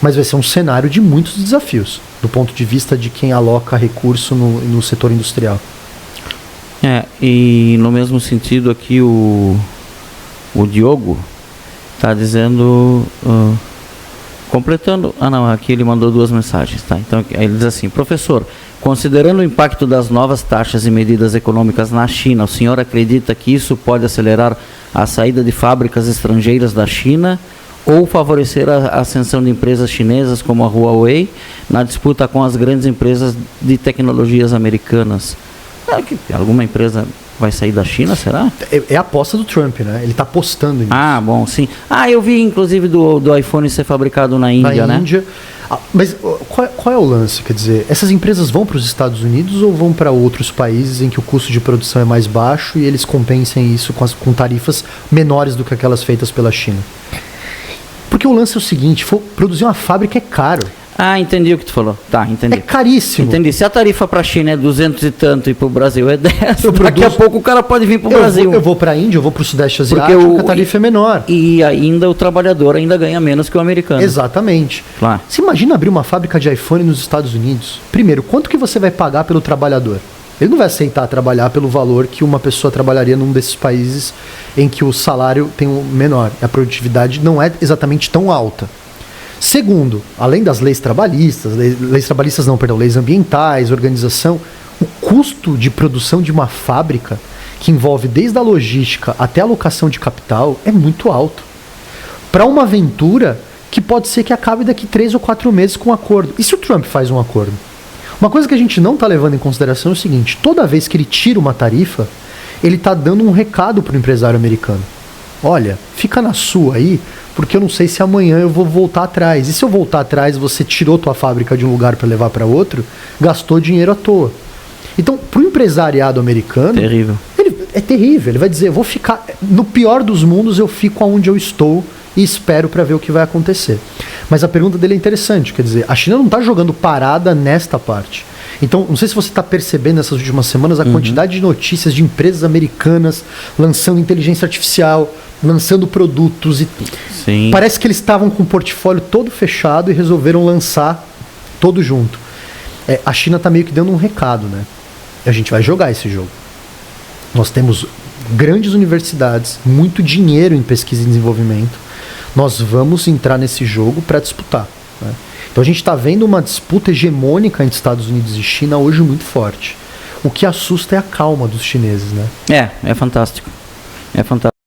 Mas vai ser um cenário de muitos desafios, do ponto de vista de quem aloca recurso no setor industrial. E no mesmo sentido aqui o Diogo está dizendo, completando, aqui ele mandou 2 mensagens, tá? Então ele diz assim: professor, considerando o impacto das novas taxas e medidas econômicas na China, o senhor acredita que isso pode acelerar a saída de fábricas estrangeiras da China ou favorecer a ascensão de empresas chinesas como a Huawei na disputa com as grandes empresas de tecnologias americanas? Alguma empresa vai sair da China, será? É a aposta do Trump, né? Ele está apostando nisso. Bom, sim. Eu vi inclusive do iPhone ser fabricado na Índia, né? Mas qual é o lance? Quer dizer, essas empresas vão para os Estados Unidos ou vão para outros países em que o custo de produção é mais baixo e eles compensem isso com tarifas menores do que aquelas feitas pela China? Porque o lance é o seguinte, produzir uma fábrica é caro. Entendi o que tu falou. Tá, entendi. É caríssimo. Entendi. Se a tarifa para a China é 200 e tanto e para o Brasil é 10, daqui a pouco o cara pode vir para o Brasil. Eu vou para a Índia, eu vou para o Sudeste Asiático, porque a tarifa é menor. E ainda o trabalhador ainda ganha menos que o americano. Exatamente. Claro. Você imagina abrir uma fábrica de iPhone nos Estados Unidos? Primeiro, quanto que você vai pagar pelo trabalhador? Ele não vai aceitar trabalhar pelo valor que uma pessoa trabalharia num desses países em que o salário tem um menor. A produtividade não é exatamente tão alta. Segundo, além das leis trabalhistas, leis ambientais, organização, o custo de produção de uma fábrica, que envolve desde a logística até a alocação de capital, é muito alto. Para uma aventura que pode ser que acabe daqui 3 ou 4 meses com um acordo. E se o Trump faz um acordo? Uma coisa que a gente não está levando em consideração é o seguinte: toda vez que ele tira uma tarifa, ele está dando um recado para o empresário americano. Olha, fica na sua aí, porque eu não sei se amanhã eu vou voltar atrás. E se eu voltar atrás, você tirou tua fábrica de um lugar para levar para outro, gastou dinheiro à toa. Então, para o empresariado americano... Terrível. É terrível. Ele vai dizer, vou ficar... No pior dos mundos, eu fico onde eu estou e espero para ver o que vai acontecer. Mas a pergunta dele é interessante. Quer dizer, a China não está jogando parada nesta parte. Então, não sei se você está percebendo nessas últimas semanas a quantidade de notícias de empresas americanas lançando inteligência artificial, lançando produtos e Sim. Parece que eles estavam com o portfólio todo fechado e resolveram lançar todo junto. A China está meio que dando um recado, né? A gente vai jogar esse jogo. Nós temos grandes universidades, muito dinheiro em pesquisa e desenvolvimento. Nós vamos entrar nesse jogo para disputar, né? Então a gente está vendo uma disputa hegemônica entre Estados Unidos e China hoje muito forte. O que assusta é a calma dos chineses, né? É fantástico. É fantástico.